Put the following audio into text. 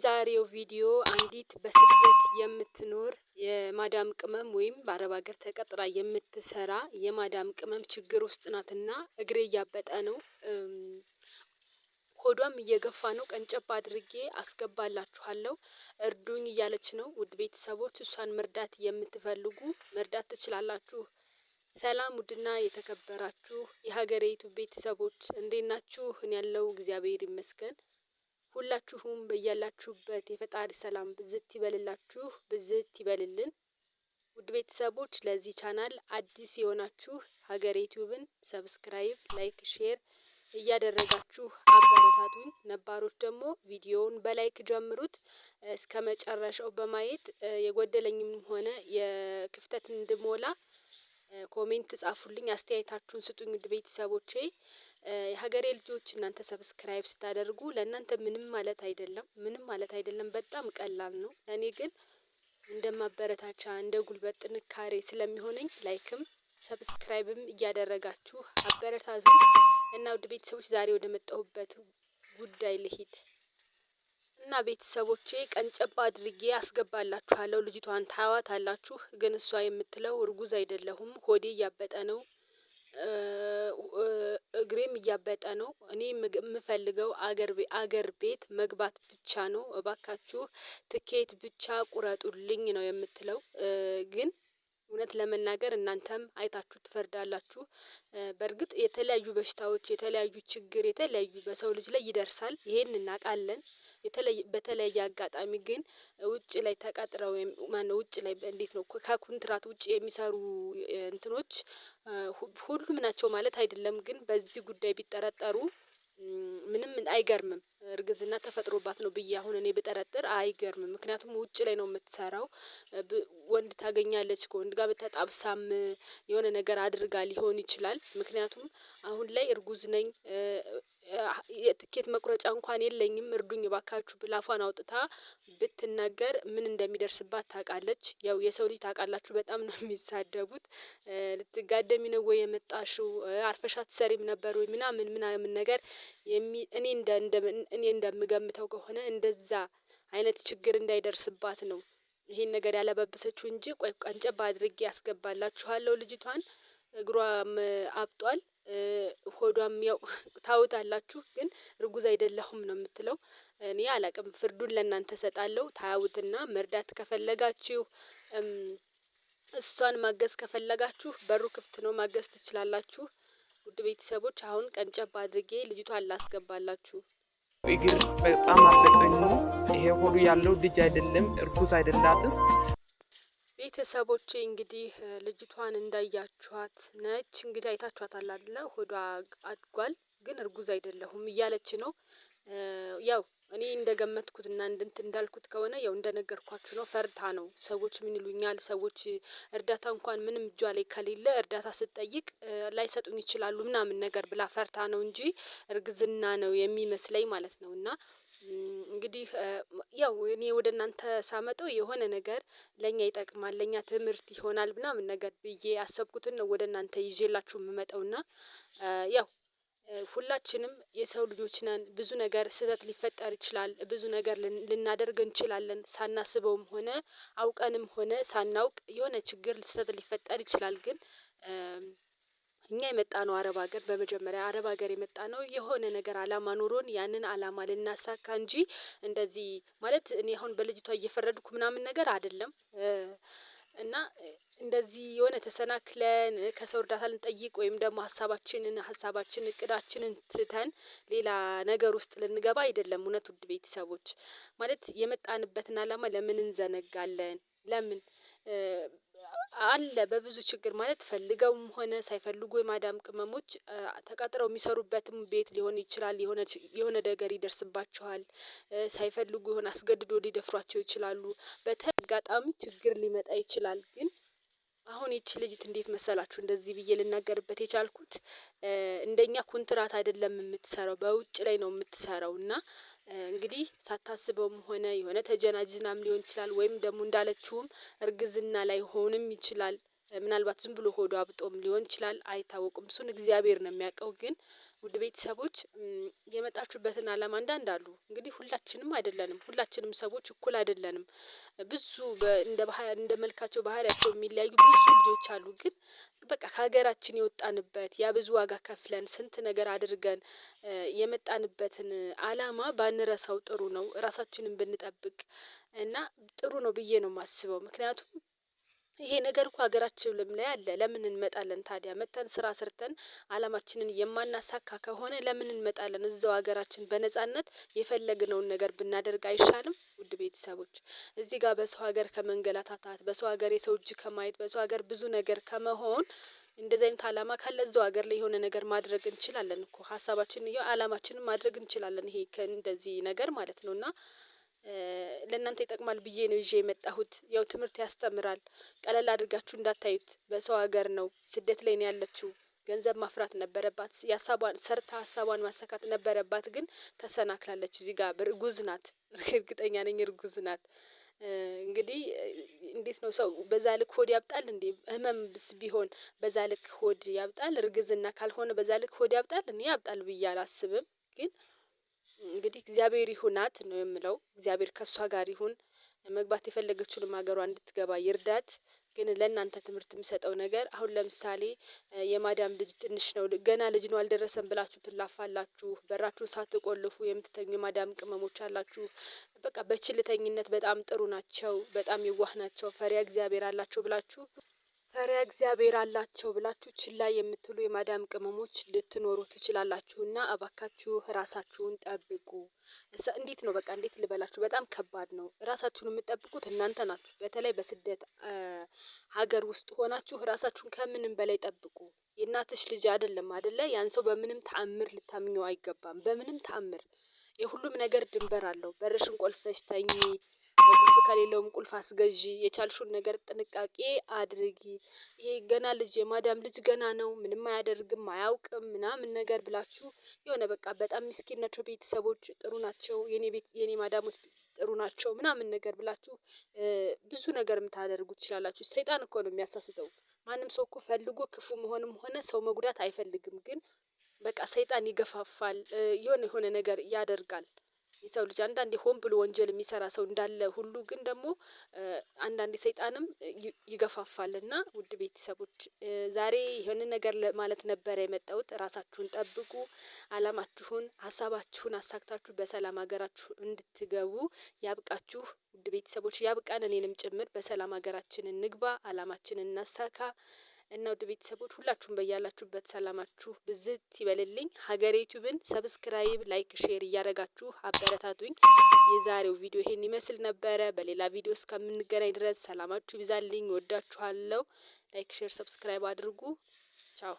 በዛሬው ቪዲዮ አንዲት በስደት የምትኖር የማዳም ቅመም ወይም በአረብ ሀገር ተቀጥራ የምትሰራ የማዳም ቅመም ችግር ውስጥ ናትና እግሬ እያበጠ ነው። ሆዷም እየገፋ ነው። ቀንጨብ አድርጌ አስገባላችኋለሁ እርዱኝ እያለች ነው። ውድ ቤተሰቦች እሷን መርዳት የምትፈልጉ መርዳት ትችላላችሁ። ሰላም ውድና የተከበራችሁ የሀገሬቱ ቤተሰቦች እንዴት ናችሁ? እኔ ያለው እግዚአብሔር ይመስገን። ሁላችሁም በያላችሁበት የፈጣሪ ሰላም ብዝት ይበልላችሁ ብዝት ይበልልን። ውድ ቤተሰቦች ለዚህ ቻናል አዲስ የሆናችሁ ሀገሬ ዩቲዩብን ሰብስክራይብ፣ ላይክ፣ ሼር እያደረጋችሁ አበረታቱኝ። ነባሮች ደግሞ ቪዲዮውን በላይክ ጀምሩት እስከ መጨረሻው በማየት የጎደለኝም ሆነ የክፍተት እንድሞላ ኮሜንት ጻፉልኝ፣ አስተያየታችሁን ስጡኝ። ውድ ቤተሰቦቼ የሀገሬ ልጆች እናንተ ሰብስክራይብ ስታደርጉ ለእናንተ ምንም ማለት አይደለም፣ በጣም ቀላል ነው። ለኔ ግን እንደማበረታቻ እንደ ጉልበት ጥንካሬ ስለሚሆነኝ ላይክም ሰብስክራይብም እያደረጋችሁ አበረታቱ እና ውድ ቤተሰቦች ዛሬ ወደ መጣሁበት ጉዳይ ልሂድ እና ቤተሰቦቼ ቀንጨባ አድርጌ አስገባላችኋለሁ። ልጅቷን ታዋታላችሁ፣ ግን እሷ የምትለው እርጉዝ አይደለሁም፣ ሆዴ እያበጠ ነው፣ እግሬም እያበጠ ነው። እኔ የምፈልገው አገር ቤት መግባት ብቻ ነው። እባካችሁ ትኬት ብቻ ቁረጡልኝ ነው የምትለው። ግን እውነት ለመናገር እናንተም አይታችሁ ትፈርዳላችሁ። በእርግጥ የተለያዩ በሽታዎች፣ የተለያዩ ችግር፣ የተለያዩ በሰው ልጅ ላይ ይደርሳል። ይሄን እናውቃለን። በተለያየ አጋጣሚ ግን ውጭ ላይ ተቀጥረው ማነው ውጭ ላይ እንዴት ነው ከኮንትራት ውጭ የሚሰሩ እንትኖች ሁሉም ናቸው ማለት አይደለም። ግን በዚህ ጉዳይ ቢጠረጠሩ ምንም አይገርምም። እርግዝና ተፈጥሮባት ነው ብዬ አሁን እኔ ብጠረጥር አይገርምም። ምክንያቱም ውጭ ላይ ነው የምትሰራው። ወንድ ታገኛለች፣ ከወንድ ጋር በተጣብሳም የሆነ ነገር አድርጋ ሊሆን ይችላል። ምክንያቱም አሁን ላይ እርጉዝ ነኝ፣ የትኬት መቁረጫ እንኳን የለኝም እርዱኝ እባካችሁ ብላ አፏን አውጥታ ብትናገር ምን እንደሚደርስባት ታውቃለች። ያው የሰው ልጅ ታውቃላችሁ በጣም ነው የሚሳደቡት። ልትጋደሚ ነው ወይ የመጣሽው? አርፈሽ አትሰሪም ነበር ወይ ምናምን ነገር እኔ እንደምገምተው ከሆነ እንደዛ አይነት ችግር እንዳይደርስባት ነው ይሄን ነገር ያለበበሰችው እንጂ ቆይ ቀንጨብ አድርጌ አስገባላችኋለሁ። ልጅቷን እግሯም አብጧል፣ ሆዷም ያው ታውታላችሁ፣ ግን እርጉዝ አይደለሁም ነው የምትለው። እኔ አላቅም፣ ፍርዱን ለእናንተ እሰጣለሁ። ታዩትና መርዳት ከፈለጋችሁ እሷን ማገዝ ከፈለጋችሁ በሩ ክፍት ነው፣ ማገዝ ትችላላችሁ። ውድ ቤተሰቦች አሁን ቀንጨብ አድርጌ ልጅቷን ላስገባላችሁ። እግር በጣም አበጠኝ ነው። ይሄ ሆዱ ያለው ልጅ አይደለም፣ እርጉዝ አይደላትም። ቤተሰቦቼ እንግዲህ ልጅቷን እንዳያችኋት ነች። እንግዲህ አይታችኋታል አይደለ? ሆዷ አድጓል፣ ግን እርጉዝ አይደለሁም እያለች ነው። ያው እኔ እንደገመትኩትና እንዳልኩት ከሆነ ያው እንደነገርኳችሁ ነው። ፈርታ ነው። ሰዎች ምን ይሉኛል፣ ሰዎች እርዳታ እንኳን ምንም እጇ ላይ ከሌለ እርዳታ ስትጠይቅ ላይሰጡኝ ይችላሉ ምናምን ነገር ብላ ፈርታ ነው እንጂ እርግዝና ነው የሚመስለኝ ማለት ነው። እና እንግዲህ ያው እኔ ወደ እናንተ ሳመጣው የሆነ ነገር ለኛ ይጠቅማል፣ ለኛ ትምህርት ይሆናል ምናምን ነገር ብዬ ያሰብኩትን ነው ወደ እናንተ ይዤላችሁ የምመጣውና ያው ሁላችንም የሰው ልጆች ነን። ብዙ ነገር ስህተት ሊፈጠር ይችላል። ብዙ ነገር ልናደርግ እንችላለን። ሳናስበውም ሆነ አውቀንም ሆነ ሳናውቅ የሆነ ችግር ስህተት ሊፈጠር ይችላል። ግን እኛ የመጣነው አረብ ሀገር፣ በመጀመሪያ አረብ ሀገር የመጣነው የሆነ ነገር አላማ ኖሮን ያንን አላማ ልናሳካ እንጂ እንደዚህ ማለት እኔ አሁን በልጅቷ እየፈረድኩ ምናምን ነገር አይደለም። እና እንደዚህ የሆነ ተሰናክለን ከሰው እርዳታ ልንጠይቅ ወይም ደግሞ ሀሳባችንን እቅዳችንን ትተን ሌላ ነገር ውስጥ ልንገባ አይደለም። እውነት ውድ ቤተሰቦች ማለት የመጣንበትን አላማ ለምን እንዘነጋለን? ለምን አለ በብዙ ችግር ማለት ፈልገውም ሆነ ሳይፈልጉ የማዳም ቅመሞች ተቀጥረው የሚሰሩበትም ቤት ሊሆን ይችላል። የሆነ ነገር ይደርስባቸዋል። ሳይፈልጉ የሆነ አስገድዶ ሊደፍሯቸው ይችላሉ። በተጋጣሚ ችግር ሊመጣ ይችላል። ግን አሁን ይቺ ልጅት እንዴት መሰላችሁ እንደዚህ ብዬ ልናገርበት የቻልኩት? እንደኛ ኮንትራት አይደለም የምትሰራው፣ በውጭ ላይ ነው የምትሰራው። እና እንግዲህ ሳታስበውም ሆነ የሆነ ተጀናጅናም ሊሆን ይችላል፣ ወይም ደግሞ እንዳለችውም እርግዝና ላይ ሆንም ይችላል። ምናልባት ዝም ብሎ ሆዷ አብጦም ሊሆን ይችላል፣ አይታወቅም። እሱን እግዚአብሔር ነው የሚያውቀው። ግን ውድ ቤተሰቦች የመጣችሁበትን አላማ አንዳንድ አሉ እንግዲህ ሁላችንም አይደለንም፣ ሁላችንም ሰዎች እኩል አይደለንም። ብዙ እንደ መልካቸው ባህሪያቸው የሚለያዩ ብዙ ልጆች አሉ። ግን በቃ ከሀገራችን የወጣንበት ያ ብዙ ዋጋ ከፍለን ስንት ነገር አድርገን የመጣንበትን አላማ ባንረሳው ጥሩ ነው። ራሳችንን ብንጠብቅ እና ጥሩ ነው ብዬ ነው የማስበው። ምክንያቱም ይሄ ነገር እኮ ሀገራችንም ላይ አለ። ለምን እንመጣለን ታዲያ? መጥተን ስራ ሰርተን አላማችንን የማናሳካ ከሆነ ለምን እንመጣለን? እዛው ሀገራችን በነጻነት የፈለግነውን ነገር ብናደርግ አይሻልም? ውድ ቤተሰቦች እዚህ ጋር በሰው ሀገር ከመንገላታታት፣ በሰው ሀገር የሰው እጅ ከማየት፣ በሰው ሀገር ብዙ ነገር ከመሆን እንደዚህ አይነት አላማ ካለ እዛው ሀገር ላይ የሆነ ነገር ማድረግ እንችላለን እኮ። ሀሳባችንን አላማችንን ማድረግ እንችላለን። ይሄ ከእንደዚህ ነገር ማለት ነው። እና ለእናንተ ይጠቅማል ብዬ ነው ይዤ የመጣሁት። ያው ትምህርት ያስተምራል። ቀለል አድርጋችሁ እንዳታዩት። በሰው ሀገር ነው፣ ስደት ላይ ነው ያለችው። ገንዘብ ማፍራት ነበረባት፣ የሀሳቧን ሰርታ ሀሳቧን ማሳካት ነበረባት። ግን ተሰናክላለች። እዚህ ጋር እርጉዝ ናት፣ እርግጠኛ ነኝ እርጉዝ ናት። እንግዲህ እንዴት ነው ሰው በዛ ልክ ሆድ ያብጣል እንዴ? ህመምስ ቢሆን በዛ ልክ ሆድ ያብጣል? እርግዝና ካልሆነ በዛ ልክ ሆድ ያብጣል? እኔ ያብጣል ብዬ አላስብም። ግን እንግዲህ እግዚአብሔር ይሁናት ነው የምለው። እግዚአብሔር ከእሷ ጋር ይሁን። መግባት የፈለገችውንም ሀገሯ እንድትገባ ይርዳት። ግን ለእናንተ ትምህርት የምሰጠው ነገር አሁን ለምሳሌ የማዳም ልጅ ትንሽ ነው ገና ልጅ ነው አልደረሰም ብላችሁ ትላፋላችሁ። በራችሁን ሳትቆልፉ የምትተኙ የማዳም ቅመሞች አላችሁ። በቃ በችልተኝነት በጣም ጥሩ ናቸው፣ በጣም የዋህ ናቸው፣ ፈሪያ እግዚአብሔር አላቸው ብላችሁ ችላ የምትሉ የማዳም ቅመሞች ልትኖሩ ትችላላችሁና እባካችሁ ራሳችሁን ጠብቁ። እንዴት ነው በቃ እንዴት ልበላችሁ፣ በጣም ከባድ ነው። ራሳችሁን የምትጠብቁት እናንተ ናችሁ። በተለይ በስደት ሀገር ውስጥ ሆናችሁ ራሳችሁን ከምንም በላይ ጠብቁ። የእናትሽ ልጅ አይደለም አይደለ? ያን ሰው በምንም ተአምር ልታምኘው አይገባም። በምንም ተአምር የሁሉም ነገር ድንበር አለው። በርሽን ቆልፈሽ ተኚ። ቁልፍ ከሌለውም ቁልፍ አስገዢ። የቻልሽውን ነገር ጥንቃቄ አድርጊ። ይሄ ገና ልጅ የማዳም ልጅ ገና ነው፣ ምንም አያደርግም፣ አያውቅም ምናምን ነገር ብላችሁ የሆነ በቃ በጣም ምስኪን ናቸው ቤተሰቦች፣ ጥሩ ናቸው፣ የኔ ማዳሞች ጥሩ ናቸው ምናምን ነገር ብላችሁ ብዙ ነገር የምታደርጉ ትችላላችሁ። ሰይጣን እኮ ነው የሚያሳስተው። ማንም ሰው እኮ ፈልጎ ክፉ መሆንም ሆነ ሰው መጉዳት አይፈልግም። ግን በቃ ሰይጣን ይገፋፋል፣ የሆነ ነገር ያደርጋል። የሰው ልጅ አንዳንዴ ሆን ብሎ ወንጀል የሚሰራ ሰው እንዳለ ሁሉ ግን ደግሞ አንዳንዴ ሰይጣንም ይገፋፋልና ውድ ቤተሰቦች ዛሬ ይሄንን ነገር ማለት ነበረ የመጣሁት። ራሳችሁን ጠብቁ። አላማችሁን፣ ሀሳባችሁን አሳክታችሁ በሰላም ሀገራችሁ እንድትገቡ ያብቃችሁ። ውድ ቤተሰቦች ያብቃን፣ እኔንም ጭምር በሰላም ሀገራችን እንግባ፣ አላማችንን እናሳካ። እና ውድ ቤተሰቦች ሁላችሁም በያላችሁበት ሰላማችሁ ብዝት ይበልልኝ። ሀገሬ ዩቲዩብን ሰብስክራይብ፣ ላይክ፣ ሼር እያደረጋችሁ አበረታቱኝ። የዛሬው ቪዲዮ ይሄን ይመስል ነበረ። በሌላ ቪዲዮ እስከምንገናኝ ድረስ ሰላማችሁ ይብዛልኝ። ወዳችኋለሁ። ላይክ፣ ሼር፣ ሰብስክራይብ አድርጉ። ቻው